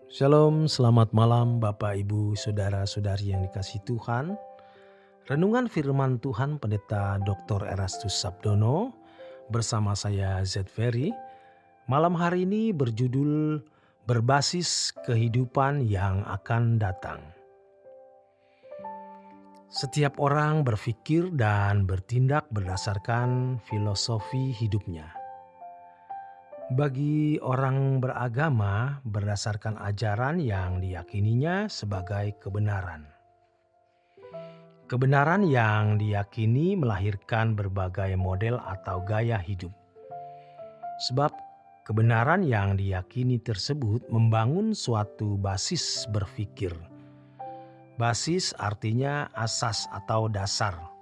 Shalom, selamat malam Bapak Ibu Saudara-saudari yang dikasihi Tuhan. Renungan firman Tuhan Pendeta Dr. Erastus Sabdono bersama saya Z Ferry. Malam hari ini berjudul Berbasis Kehidupan yang Akan Datang. Setiap orang berpikir dan bertindak berdasarkan filosofi hidupnya. Bagi orang beragama berdasarkan ajaran yang diyakininya sebagai kebenaran. Kebenaran yang diyakini melahirkan berbagai model atau gaya hidup. Sebab kebenaran yang diyakini tersebut membangun suatu basis berpikir. Basis artinya asas atau dasar.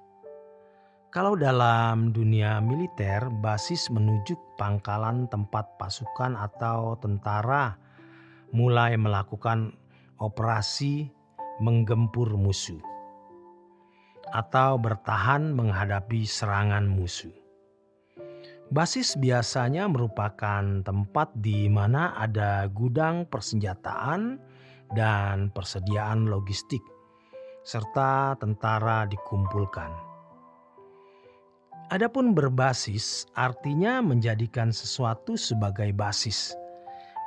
Kalau dalam dunia militer, basis menunjuk pangkalan tempat pasukan atau tentara mulai melakukan operasi menggempur musuh atau bertahan menghadapi serangan musuh. Basis biasanya merupakan tempat di mana ada gudang persenjataan dan persediaan logistik, serta tentara dikumpulkan. Adapun berbasis artinya menjadikan sesuatu sebagai basis,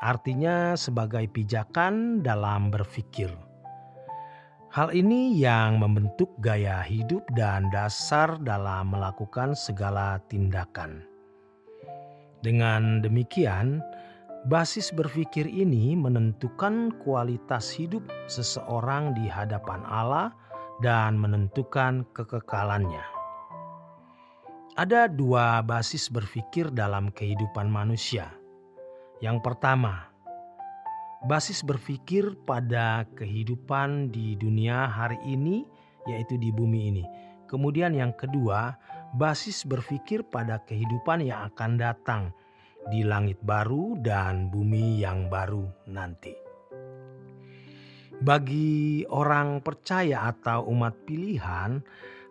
artinya sebagai pijakan dalam berpikir. Hal ini yang membentuk gaya hidup dan dasar dalam melakukan segala tindakan. Dengan demikian, basis berpikir ini menentukan kualitas hidup seseorang di hadapan Allah dan menentukan kekekalannya. Ada dua basis berpikir dalam kehidupan manusia. Yang pertama, basis berpikir pada kehidupan di dunia hari ini, yaitu di bumi ini. Kemudian yang kedua, basis berpikir pada kehidupan yang akan datang di langit baru dan bumi yang baru nanti. Bagi orang percaya atau umat pilihan,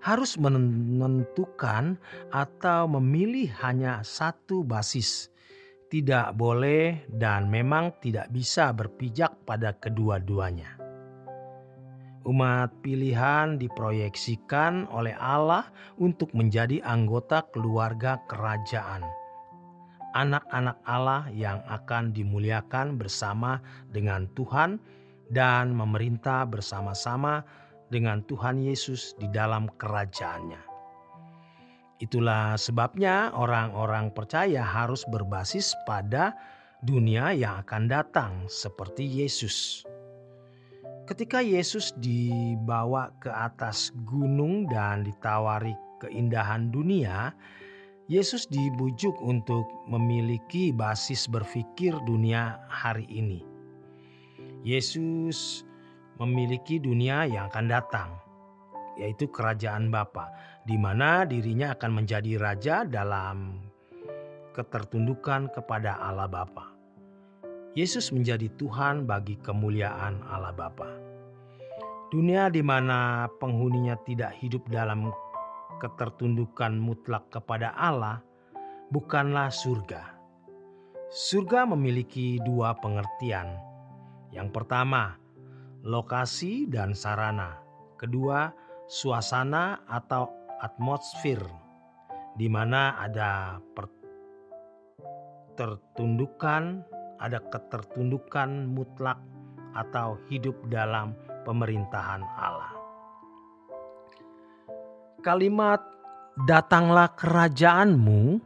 harus menentukan atau memilih hanya satu basis. Tidak boleh dan memang tidak bisa berpijak pada kedua-duanya. Umat pilihan diproyeksikan oleh Allah untuk menjadi anggota keluarga kerajaan. Anak-anak Allah yang akan dimuliakan bersama dengan Tuhan dan memerintah bersama-sama dengan Tuhan Yesus di dalam kerajaannya. Itulah sebabnya orang-orang percaya harus berbasis pada dunia yang akan datang seperti Yesus. Ketika Yesus dibawa ke atas gunung dan ditawari keindahan dunia, Yesus dibujuk untuk memiliki basis berpikir dunia hari ini. Yesus memiliki dunia yang akan datang, yaitu kerajaan Bapa, di mana dirinya akan menjadi raja dalam ketertundukan kepada Allah Bapa. Yesus menjadi Tuhan bagi kemuliaan Allah Bapa. Dunia di mana penghuninya tidak hidup dalam ketertundukan mutlak kepada Allah bukanlah surga. Surga memiliki dua pengertian. Yang pertama, lokasi dan sarana. Kedua, suasana atau atmosfer, di mana ada ketertundukan mutlak atau hidup dalam pemerintahan Allah. Kalimat "datanglah kerajaanmu"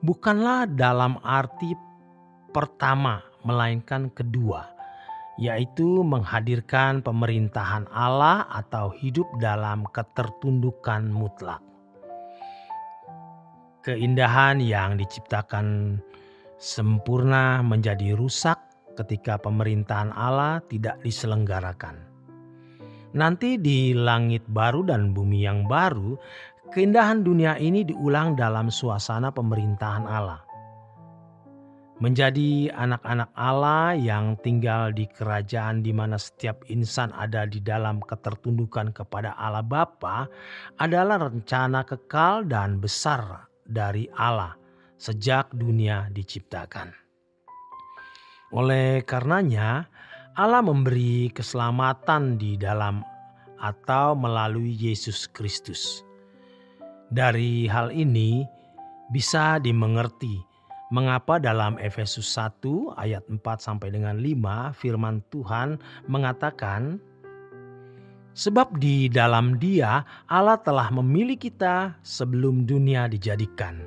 bukanlah dalam arti pertama, melainkan kedua, yaitu menghadirkan pemerintahan Allah atau hidup dalam ketertundukan mutlak. Keindahan yang diciptakan sempurna menjadi rusak ketika pemerintahan Allah tidak diselenggarakan. Nanti di langit baru dan bumi yang baru, keindahan dunia ini diulang dalam suasana pemerintahan Allah. Menjadi anak-anak Allah yang tinggal di kerajaan di mana setiap insan ada di dalam ketertundukan kepada Allah Bapa adalah rencana kekal dan besar dari Allah sejak dunia diciptakan. Oleh karenanya, Allah memberi keselamatan di dalam atau melalui Yesus Kristus. Dari hal ini bisa dimengerti mengapa dalam Efesus 1 ayat 4 sampai dengan 5 firman Tuhan mengatakan, sebab di dalam Dia Allah telah memilih kita sebelum dunia dijadikan,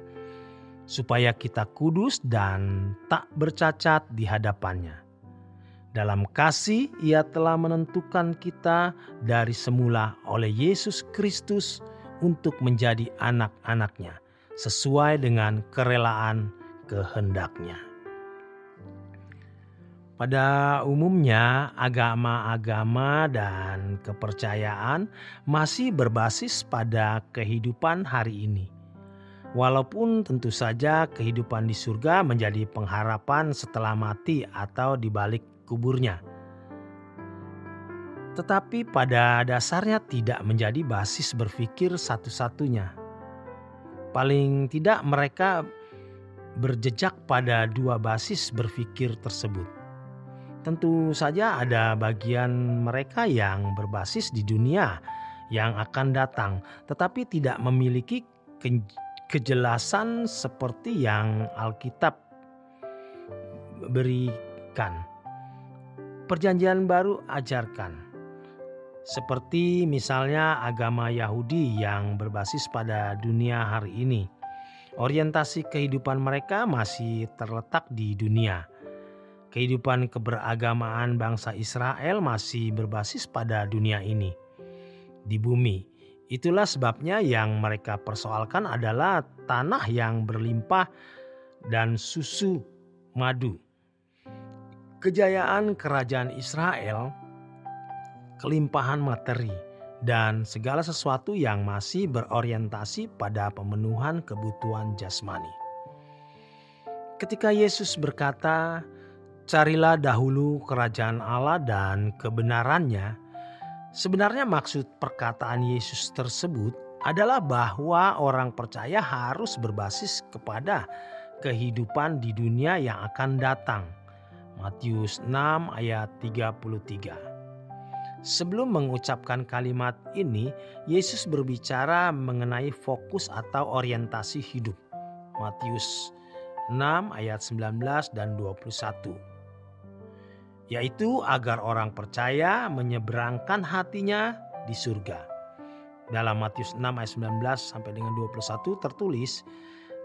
supaya kita kudus dan tak bercacat di hadapannya. Dalam kasih Ia telah menentukan kita dari semula oleh Yesus Kristus untuk menjadi anak-anaknya sesuai dengan kerelaan kehendak-Nya. Pada umumnya agama-agama dan kepercayaan masih berbasis pada kehidupan hari ini. Walaupun tentu saja kehidupan di surga menjadi pengharapan setelah mati atau di balik kuburnya. Tetapi pada dasarnya tidak menjadi basis berpikir satu-satunya. Paling tidak mereka berjejak pada dua basis berpikir tersebut. Tentu saja ada bagian mereka yang berbasis di dunia yang akan datang, tetapi tidak memiliki kejelasan seperti yang Alkitab berikan. Perjanjian Baru ajarkan, seperti misalnya agama Yahudi yang berbasis pada dunia hari ini. Orientasi kehidupan mereka masih terletak di dunia. Kehidupan keberagamaan bangsa Israel masih berbasis pada dunia ini, di bumi. Itulah sebabnya yang mereka persoalkan adalah tanah yang berlimpah dan susu madu. Kejayaan kerajaan Israel, kelimpahan materi, dan segala sesuatu yang masih berorientasi pada pemenuhan kebutuhan jasmani. Ketika Yesus berkata, "Carilah dahulu kerajaan Allah dan kebenarannya," sebenarnya maksud perkataan Yesus tersebut adalah bahwa orang percaya harus berbasis kepada kehidupan di dunia yang akan datang. Matius 6 ayat 33. Sebelum mengucapkan kalimat ini, Yesus berbicara mengenai fokus atau orientasi hidup. Matius 6 ayat 19 dan 21. Yaitu agar orang percaya menyeberangkan hatinya di surga. Dalam Matius 6 ayat 19 sampai dengan 21 tertulis,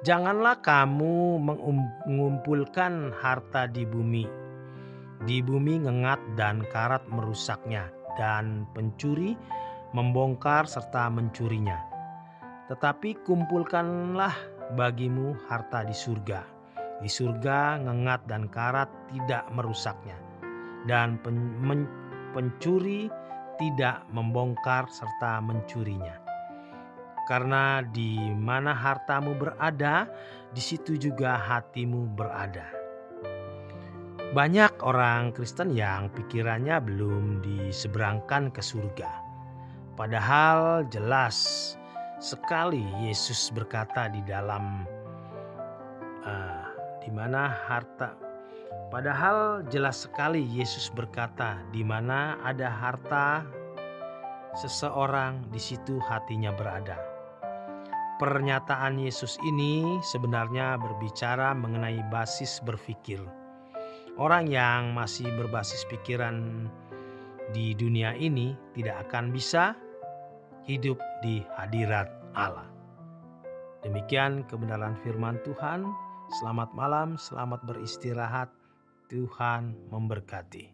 "Janganlah kamu mengumpulkan harta di bumi. Di bumi ngengat dan karat merusaknya, dan pencuri membongkar serta mencurinya. Tetapi kumpulkanlah bagimu harta di surga. Di surga ngengat dan karat tidak merusaknya, dan pencuri tidak membongkar serta mencurinya. Karena di mana hartamu berada, di situ juga hatimu berada." Banyak orang Kristen yang pikirannya belum diseberangkan ke surga. Padahal jelas sekali Yesus berkata di dalam Padahal jelas sekali Yesus berkata, di mana ada harta seseorang, di situ hatinya berada. Pernyataan Yesus ini sebenarnya berbicara mengenai basis berpikir. Orang yang masih berbasis pikiran di dunia ini tidak akan bisa hidup di hadirat Allah. Demikian kebenaran firman Tuhan. Selamat malam, selamat beristirahat. Tuhan memberkati.